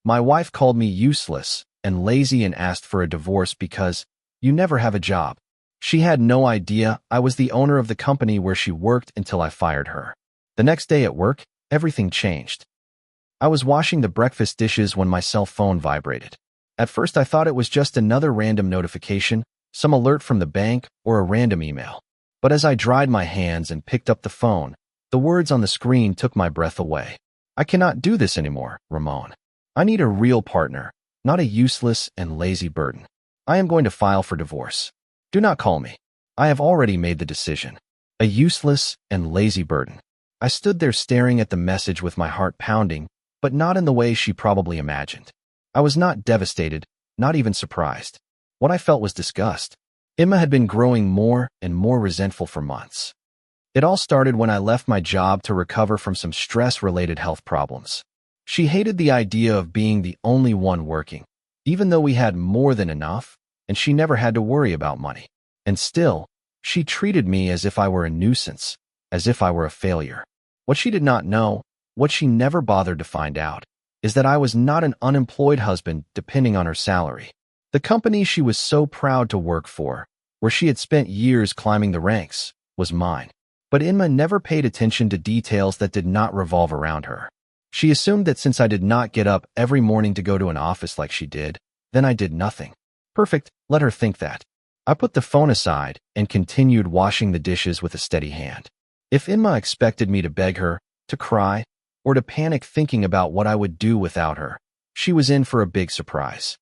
My wife called me useless and lazy and asked for a divorce because you never have a job. She had no idea I was the owner of the company where she worked until I fired her. The next day at work, everything changed. I was washing the breakfast dishes when my cell phone vibrated. At first, I thought it was just another random notification, some alert from the bank, or a random email. But as I dried my hands and picked up the phone, the words on the screen took my breath away. I cannot do this anymore, Ramon. I need a real partner, not a useless and lazy burden. I am going to file for divorce. Do not call me. I have already made the decision. A useless and lazy burden. I stood there staring at the message with my heart pounding, but not in the way she probably imagined. I was not devastated, not even surprised. What I felt was disgust. Emma had been growing more and more resentful for months. It all started when I left my job to recover from some stress-related health problems. She hated the idea of being the only one working, even though we had more than enough, and she never had to worry about money. And still, she treated me as if I were a nuisance, as if I were a failure. What she did not know, what she never bothered to find out, is that I was not an unemployed husband depending on her salary. The company she was so proud to work for, where she had spent years climbing the ranks, was mine. But Emma never paid attention to details that did not revolve around her. She assumed that since I did not get up every morning to go to an office like she did, then I did nothing. Perfect, let her think that. I put the phone aside and continued washing the dishes with a steady hand. If Emma expected me to beg her, to cry, or to panic thinking about what I would do without her, she was in for a big surprise.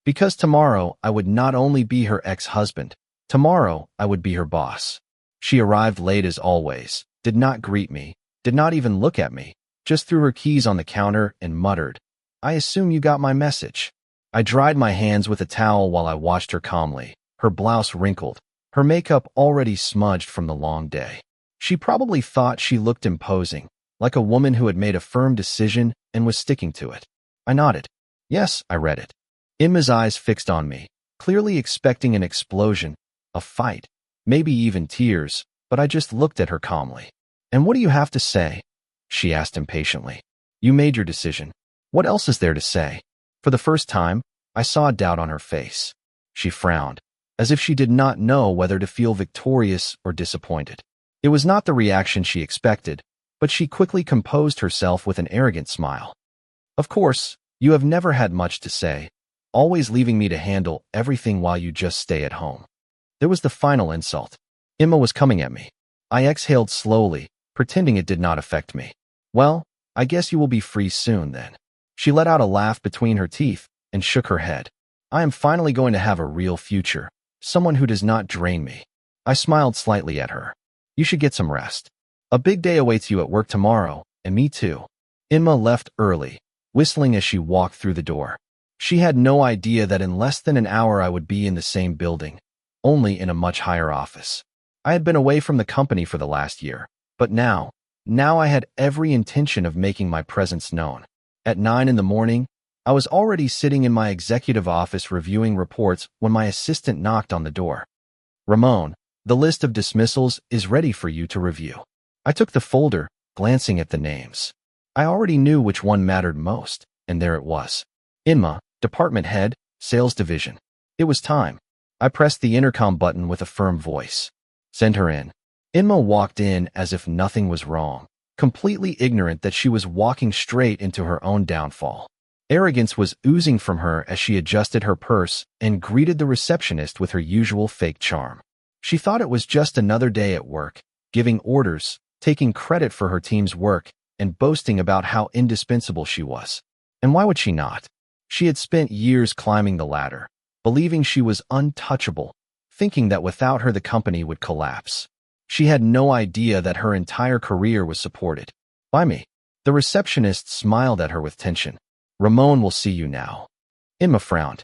Because tomorrow I would not only be her ex-husband, tomorrow I would be her boss. She arrived late as always, did not greet me, did not even look at me, just threw her keys on the counter and muttered, "I assume you got my message." I dried my hands with a towel while I watched her calmly, her blouse wrinkled, her makeup already smudged from the long day. She probably thought she looked imposing, like a woman who had made a firm decision and was sticking to it. I nodded. Yes, I read it. Emma's eyes fixed on me, clearly expecting an explosion, a fight, maybe even tears, but I just looked at her calmly. "And what do you have to say?" she asked impatiently. "You made your decision. What else is there to say?" For the first time, I saw doubt on her face. She frowned, as if she did not know whether to feel victorious or disappointed. It was not the reaction she expected, but she quickly composed herself with an arrogant smile. "Of course, you have never had much to say, always leaving me to handle everything while you just stay at home." There was the final insult. Emma was coming at me. I exhaled slowly, pretending it did not affect me. "Well, I guess you will be free soon then." She let out a laugh between her teeth and shook her head. "I am finally going to have a real future, someone who does not drain me." I smiled slightly at her. "You should get some rest. A big day awaits you at work tomorrow, and me too." Emma left early, whistling as she walked through the door. She had no idea that in less than an hour I would be in the same building, only in a much higher office. I had been away from the company for the last year, but now I had every intention of making my presence known. At 9 in the morning, I was already sitting in my executive office reviewing reports when my assistant knocked on the door. "Ramon, the list of dismissals is ready for you to review." I took the folder, glancing at the names. I already knew which one mattered most, and there it was. Emma, Department Head, Sales Division. It was time. I pressed the intercom button with a firm voice. "Send her in." Emma walked in as if nothing was wrong, completely ignorant that she was walking straight into her own downfall. Arrogance was oozing from her as she adjusted her purse and greeted the receptionist with her usual fake charm. She thought it was just another day at work, giving orders, taking credit for her team's work, and boasting about how indispensable she was. And why would she not? She had spent years climbing the ladder, believing she was untouchable, thinking that without her the company would collapse. She had no idea that her entire career was supported by me. The receptionist smiled at her with tension. "Ramon will see you now." Emma frowned.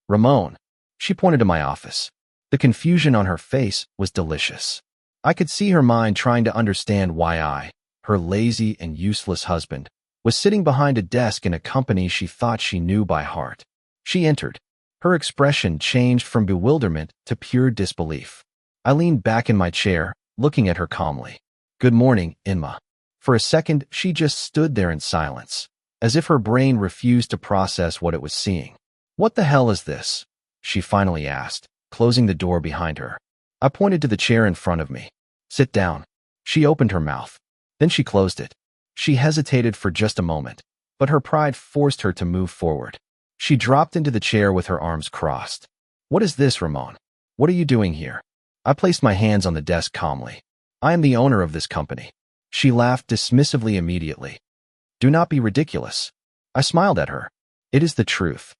"Ramon?" She pointed to my office. The confusion on her face was delicious. I could see her mind trying to understand why I, her lazy and useless husband, was sitting behind a desk in a company she thought she knew by heart. She entered. Her expression changed from bewilderment to pure disbelief. I leaned back in my chair, looking at her calmly. "Good morning, Emma." For a second, she just stood there in silence. as if her brain refused to process what it was seeing. "What the hell is this?" she finally asked, closing the door behind her. I pointed to the chair in front of me. "Sit down." She opened her mouth. Then she closed it. She hesitated for just a moment, but her pride forced her to move forward. She dropped into the chair with her arms crossed. "What is this, Ramon? What are you doing here?" I placed my hands on the desk calmly. "I am the owner of this company." She laughed dismissively immediately. "Do not be ridiculous." I smiled at her. "It is the truth."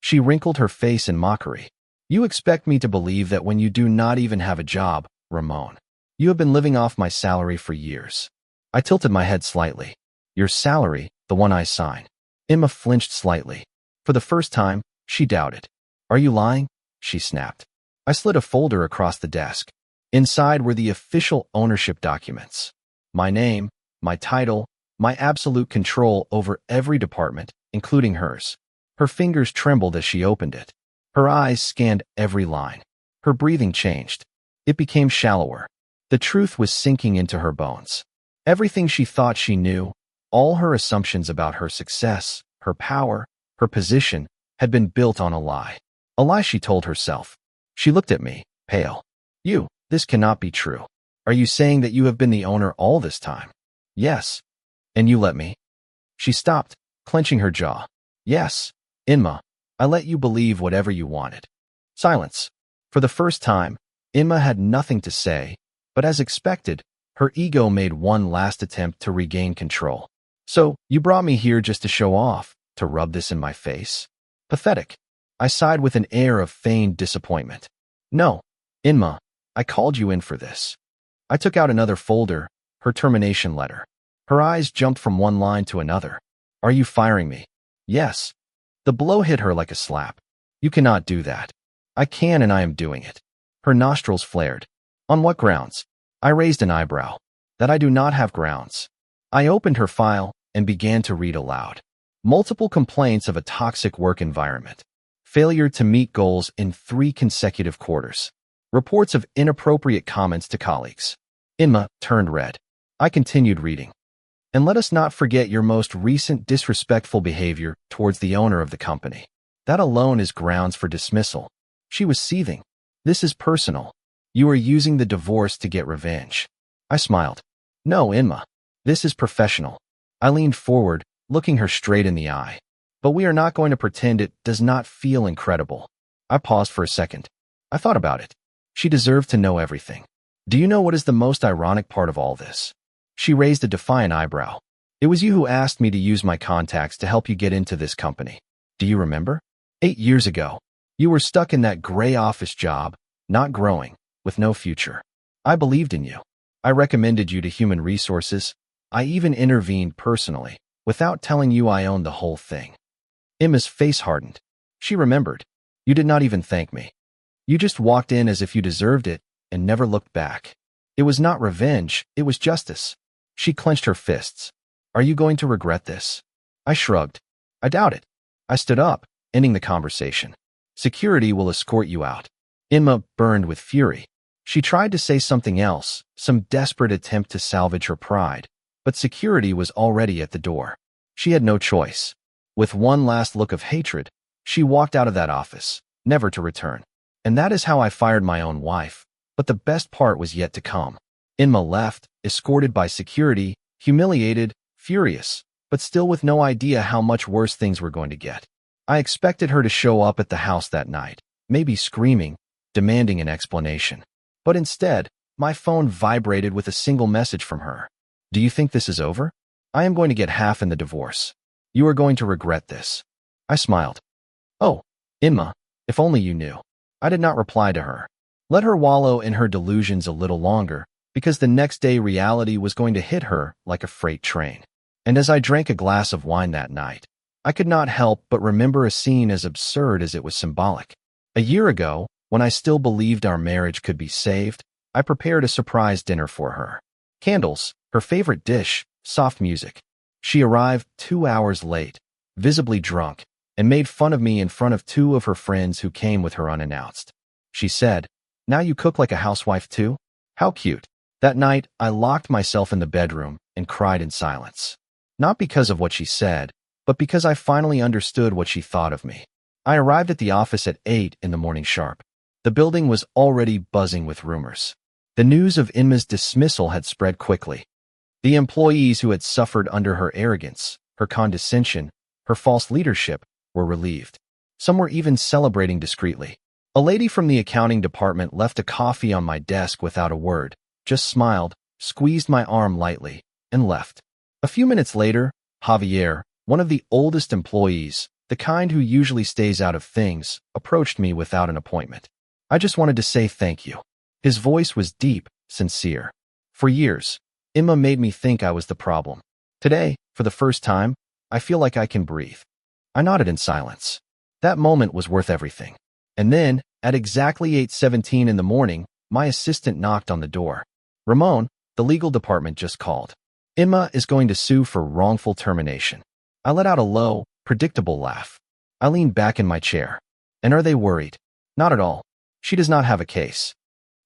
She wrinkled her face in mockery. "You expect me to believe that when you do not even have a job, Ramon. You have been living off my salary for years." I tilted my head slightly. "Your salary, the one I sign." Emma flinched slightly. For the first time, she doubted. "Are you lying?" she snapped. I slid a folder across the desk. Inside were the official ownership documents. My name, my title, my absolute control over every department, including hers. Her fingers trembled as she opened it. Her eyes scanned every line. Her breathing changed. It became shallower. The truth was sinking into her bones. Everything she thought she knew, all her assumptions about her success, her power, her position, had been built on a lie. A lie she told herself. She looked at me, pale. This cannot be true. Are you saying that you have been the owner all this time?" "Yes." "And you let me?" She stopped, clenching her jaw. "Yes, Emma, I let you believe whatever you wanted." Silence. For the first time, Emma had nothing to say, but as expected, her ego made one last attempt to regain control. "So, you brought me here just to show off, to rub this in my face?" Pathetic. I sighed with an air of feigned disappointment. "No, Emma, I called you in for this." I took out another folder, her termination letter. Her eyes jumped from one line to another. "Are you firing me?" "Yes." The blow hit her like a slap. "You cannot do that." "I can, and I am doing it." Her nostrils flared. "On what grounds?" I raised an eyebrow. "That I do not have grounds." I opened her file and began to read aloud. Multiple complaints of a toxic work environment. Failure to meet goals in 3 consecutive quarters. Reports of inappropriate comments to colleagues. Emma turned red. I continued reading. "And let us not forget your most recent disrespectful behavior towards the owner of the company. That alone is grounds for dismissal." She was seething. "This is personal. You are using the divorce to get revenge." I smiled. "No, Emma. This is professional." I leaned forward, looking her straight in the eye. "But we are not going to pretend it does not feel incredible." I paused for a second. I thought about it. She deserved to know everything. "Do you know what is the most ironic part of all this?" She raised a defiant eyebrow. "It was you who asked me to use my contacts to help you get into this company. Do you remember? 8 years ago. You were stuck in that gray office job, not growing, with no future. I believed in you. I recommended you to human resources. I even intervened personally, without telling you I owned the whole thing." Emma's face hardened. She remembered. "You did not even thank me. You just walked in as if you deserved it and never looked back. It was not revenge, it was justice." She clenched her fists. "Are you going to regret this?" I shrugged. "I doubt it." I stood up, ending the conversation. "Security will escort you out." Emma burned with fury. She tried to say something else, some desperate attempt to salvage her pride, but security was already at the door. She had no choice. With one last look of hatred, she walked out of that office, never to return. And that is how I fired my own wife. But the best part was yet to come. Emma left, escorted by security, humiliated, furious, but still with no idea how much worse things were going to get. I expected her to show up at the house that night, maybe screaming, demanding an explanation. But instead, my phone vibrated with a single message from her. "Do you think this is over? I am going to get half in the divorce. You are going to regret this." I smiled. "Oh, Emma, if only you knew." I did not reply to her. Let her wallow in her delusions a little longer, because the next day reality was going to hit her like a freight train. And as I drank a glass of wine that night, I could not help but remember a scene as absurd as it was symbolic. A year ago, when I still believed our marriage could be saved, I prepared a surprise dinner for her. Candles, her favorite dish, soft music. She arrived 2 hours late, visibly drunk, and made fun of me in front of 2 of her friends who came with her unannounced. She said, "Now you cook like a housewife too? How cute." That night, I locked myself in the bedroom and cried in silence. Not because of what she said, but because I finally understood what she thought of me. I arrived at the office at 8 in the morning sharp. The building was already buzzing with rumors. The news of Inma's dismissal had spread quickly. The employees who had suffered under her arrogance, her condescension, her false leadership, were relieved. Some were even celebrating discreetly. A lady from the accounting department left a coffee on my desk without a word, just smiled, squeezed my arm lightly, and left. A few minutes later, Javier, one of the oldest employees, the kind who usually stays out of things, approached me without an appointment. I just wanted to say thank you. His voice was deep, sincere. For years, Inma made me think I was the problem. Today, for the first time, I feel like I can breathe. I nodded in silence. That moment was worth everything. And then, at exactly 8:17 in the morning, my assistant knocked on the door. Ramon, the legal department just called. Inma is going to sue for wrongful termination. I let out a low, predictable laugh. I leaned back in my chair. And are they worried? Not at all. She does not have a case.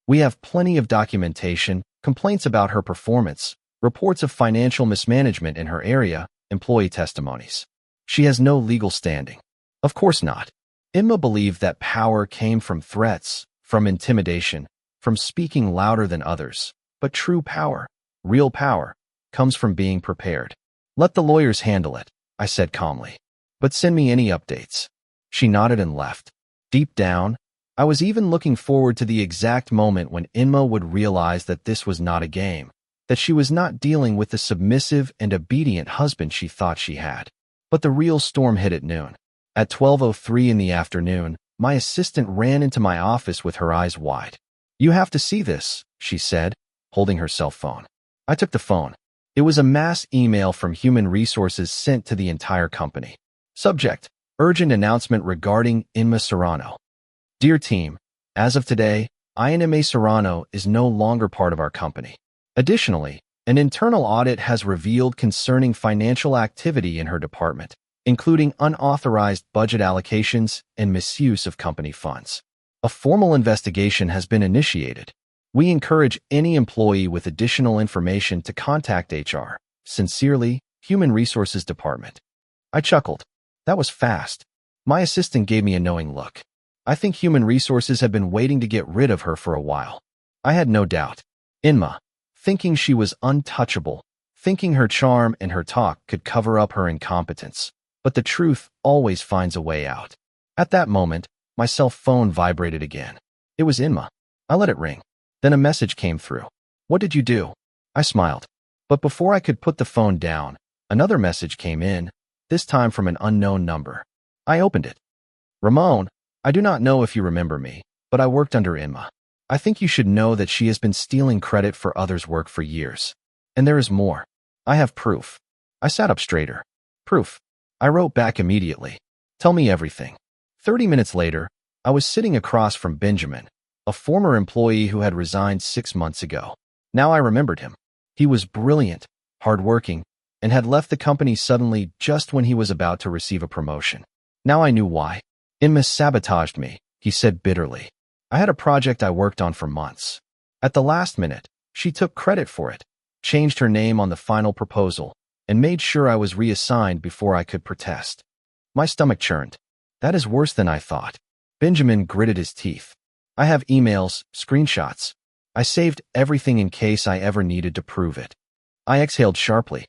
We have plenty of documentation, complaints about her performance, reports of financial mismanagement in her area, employee testimonies. She has no legal standing. Of course not. Inma believed that power came from threats, from intimidation, from speaking louder than others. But true power, real power, comes from being prepared. Let the lawyers handle it, I said calmly. But send me any updates. She nodded and left. Deep down, I was even looking forward to the exact moment when Inma would realize that this was not a game, that she was not dealing with the submissive and obedient husband she thought she had. But the real storm hit at noon. At 12:03 in the afternoon, my assistant ran into my office with her eyes wide. You have to see this, she said, holding her cell phone. I took the phone. It was a mass email from Human Resources sent to the entire company. Subject: Urgent announcement regarding Inma Serrano. Dear team, as of today, Inma Serrano is no longer part of our company. Additionally, an internal audit has revealed concerning financial activity in her department, including unauthorized budget allocations and misuse of company funds. A formal investigation has been initiated. We encourage any employee with additional information to contact HR. Sincerely, Human Resources Department. I chuckled. That was fast. My assistant gave me a knowing look. I think Human Resources had been waiting to get rid of her for a while. I had no doubt. Inma, thinking she was untouchable, thinking her charm and her talk could cover up her incompetence. But the truth always finds a way out. At that moment, my cell phone vibrated again. It was Inma. I let it ring. Then a message came through. What did you do? I smiled. But before I could put the phone down, another message came in, this time from an unknown number. I opened it. Ramon, I do not know if you remember me, but I worked under Inma. I think you should know that she has been stealing credit for others' work for years. And there is more. I have proof. I sat up straighter. Proof. I wrote back immediately. Tell me everything. 30 minutes later, I was sitting across from Benjamin, a former employee who had resigned 6 months ago. Now I remembered him. He was brilliant, hardworking, and had left the company suddenly just when he was about to receive a promotion. Now I knew why. Inma sabotaged me, he said bitterly. I had a project I worked on for months. At the last minute, she took credit for it, changed her name on the final proposal, and made sure I was reassigned before I could protest. My stomach churned. That is worse than I thought. Benjamin gritted his teeth. I have emails, screenshots. I saved everything in case I ever needed to prove it. I exhaled sharply.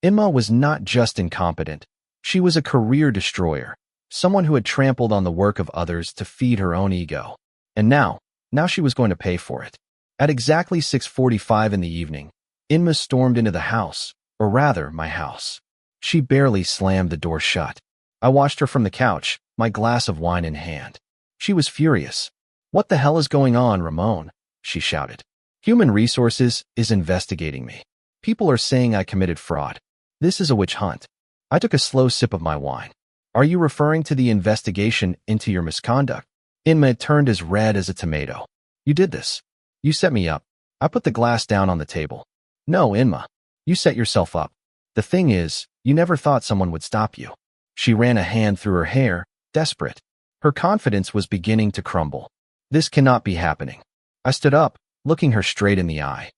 Inma was not just incompetent. She was a career destroyer, someone who had trampled on the work of others to feed her own ego. And now she was going to pay for it. At exactly 6:45 in the evening, Inma stormed into the house, or rather, my house. She barely slammed the door shut. I watched her from the couch, my glass of wine in hand. She was furious. What the hell is going on, Ramon? She shouted. Human Resources is investigating me. People are saying I committed fraud. This is a witch hunt. I took a slow sip of my wine. Are you referring to the investigation into your misconduct? Inma turned as red as a tomato. You did this. You set me up. I put the glass down on the table. No, Inma. You set yourself up. The thing is, you never thought someone would stop you. She ran a hand through her hair, desperate. Her confidence was beginning to crumble. This cannot be happening. I stood up, looking her straight in the eye.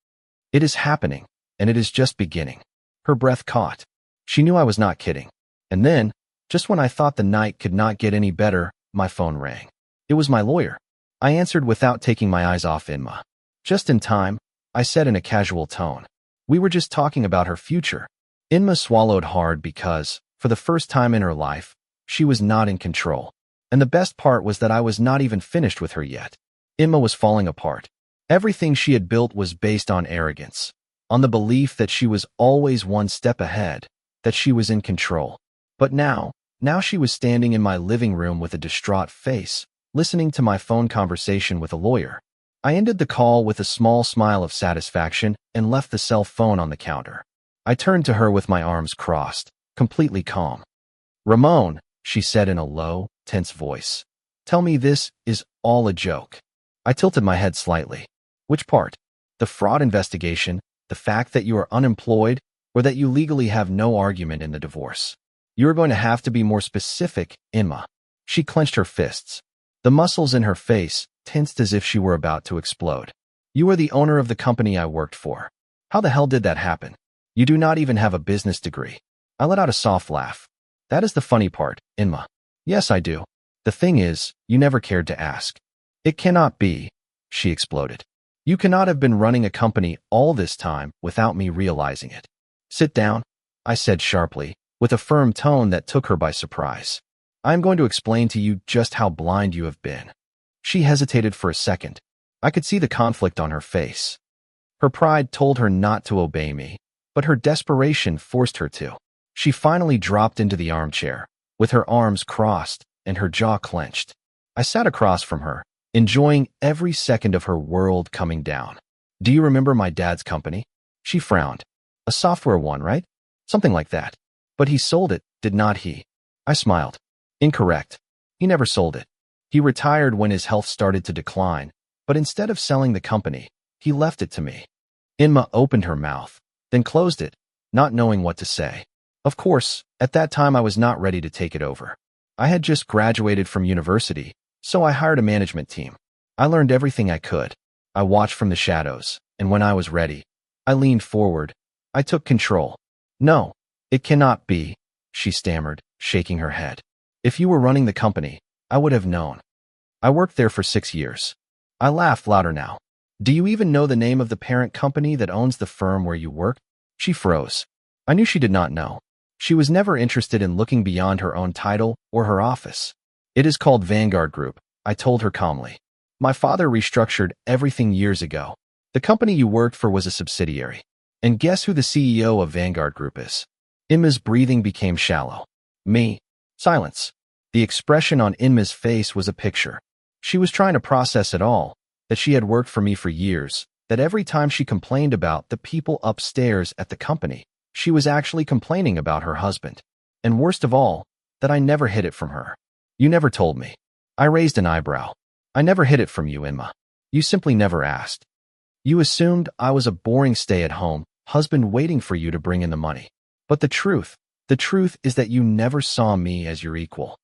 It is happening, and it is just beginning. Her breath caught. She knew I was not kidding. And then, just when I thought the night could not get any better, my phone rang. It was my lawyer. I answered without taking my eyes off Inma. Just in time, I said in a casual tone. We were just talking about her future. Inma swallowed hard because, for the first time in her life, she was not in control. And the best part was that I was not even finished with her yet. Inma was falling apart. Everything she had built was based on arrogance, on the belief that she was always one step ahead, that she was in control. But now she was standing in my living room with a distraught face, listening to my phone conversation with a lawyer. I ended the call with a small smile of satisfaction and left the cell phone on the counter. I turned to her with my arms crossed, completely calm. Ramon, she said in a low, tense voice. Tell me this is all a joke. I tilted my head slightly. Which part? The fraud investigation, the fact that you are unemployed, or that you legally have no argument in the divorce? You are going to have to be more specific, Inma. She clenched her fists. The muscles in her face tensed as if she were about to explode. You are the owner of the company I worked for. How the hell did that happen? You do not even have a business degree. I let out a soft laugh. That is the funny part, Inma. Yes, I do. The thing is, you never cared to ask. It cannot be, she exploded. You cannot have been running a company all this time without me realizing it. Sit down, I said sharply, with a firm tone that took her by surprise. I am going to explain to you just how blind you have been. She hesitated for a second. I could see the conflict on her face. Her pride told her not to obey me, but her desperation forced her to. She finally dropped into the armchair, with her arms crossed and her jaw clenched. I sat across from her, enjoying every second of her world coming down. Do you remember my dad's company? She frowned. A software one, right? Something like that. But he sold it, did not he? I smiled. Incorrect. He never sold it. He retired when his health started to decline, but instead of selling the company, he left it to me. Inma opened her mouth, then closed it, not knowing what to say. Of course, at that time I was not ready to take it over. I had just graduated from university, so I hired a management team. I learned everything I could. I watched from the shadows, and when I was ready, I leaned forward. I took control. No, it cannot be, she stammered, shaking her head. If you were running the company, I would have known. I worked there for 6 years. I laughed louder now. Do you even know the name of the parent company that owns the firm where you work? She froze. I knew she did not know. She was never interested in looking beyond her own title or her office. It is called Vanguard Group, I told her calmly. My father restructured everything years ago. The company you worked for was a subsidiary. And guess who the CEO of Vanguard Group is? Inma's breathing became shallow. Me. Silence. The expression on Inma's face was a picture. She was trying to process it all, that she had worked for me for years, that every time she complained about the people upstairs at the company, she was actually complaining about her husband. And worst of all, that I never hid it from her. You never told me. I raised an eyebrow. I never hid it from you, Inma. You simply never asked. You assumed I was a boring stay-at-home husband waiting for you to bring in the money. But the truth is that you never saw me as your equal.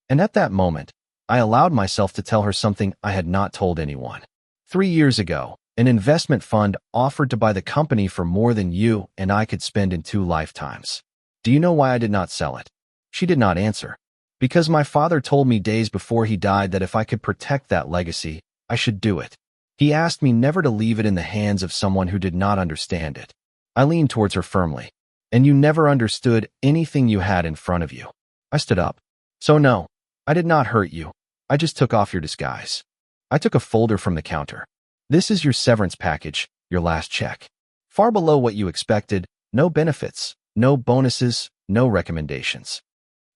And at that moment, I allowed myself to tell her something I had not told anyone. 3 years ago, an investment fund offered to buy the company for more than you and I could spend in 2 lifetimes. Do you know why I did not sell it? She did not answer. Because my father told me days before he died that if I could protect that legacy, I should do it. He asked me never to leave it in the hands of someone who did not understand it. I leaned towards her firmly. And you never understood anything you had in front of you. I stood up. So no, I did not hurt you. I just took off your disguise. I took a folder from the counter. This is your severance package, your last check. Far below what you expected, no benefits, no bonuses, no recommendations.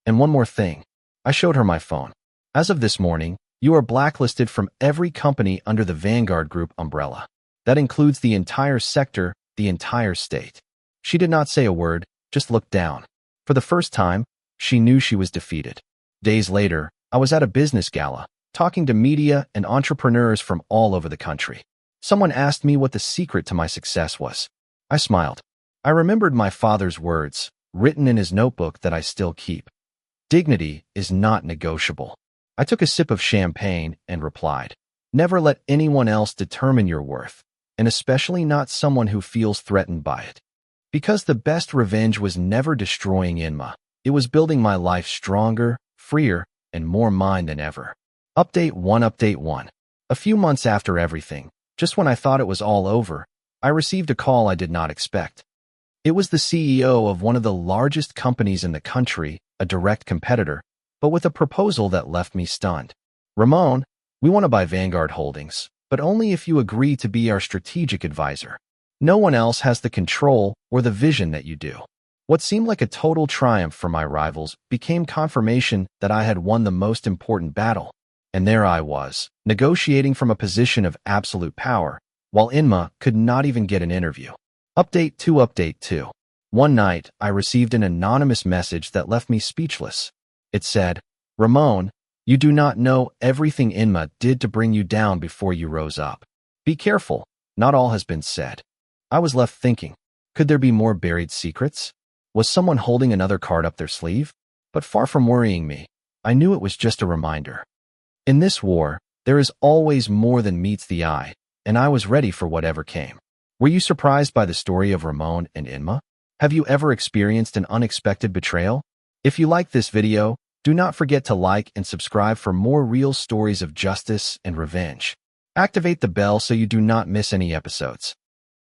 And one more thing. I showed her my phone. As of this morning, you are blacklisted from every company under the Vanguard Group umbrella. That includes the entire sector, the entire state. She did not say a word, just looked down. For the first time, she knew she was defeated. Days later, I was at a business gala, talking to media and entrepreneurs from all over the country. Someone asked me what the secret to my success was. I smiled. I remembered my father's words, written in his notebook that I still keep. Dignity is not negotiable. I took a sip of champagne and replied, never let anyone else determine your worth, and especially not someone who feels threatened by it. Because the best revenge was never destroying Inma. It was building my life stronger, freer, and more mine than ever. Update 1. A few months after everything, just when I thought it was all over, I received a call I did not expect. It was the CEO of one of the largest companies in the country, a direct competitor, but with a proposal that left me stunned. Ramon, we want to buy Vanguard Holdings, but only if you agree to be our strategic advisor. No one else has the control or the vision that you do. What seemed like a total triumph for my rivals became confirmation that I had won the most important battle. And there I was, negotiating from a position of absolute power, while Inma could not even get an interview. Update 2. One night, I received an anonymous message that left me speechless. It said, "Ramon, you do not know everything Inma did to bring you down before you rose up. Be careful, not all has been said." I was left thinking, could there be more buried secrets? Was someone holding another card up their sleeve? But far from worrying me, I knew it was just a reminder. In this war, there is always more than meets the eye, and I was ready for whatever came. Were you surprised by the story of Ramon and Inma? Have you ever experienced an unexpected betrayal? If you like this video, do not forget to like and subscribe for more real stories of justice and revenge. Activate the bell so you do not miss any episodes.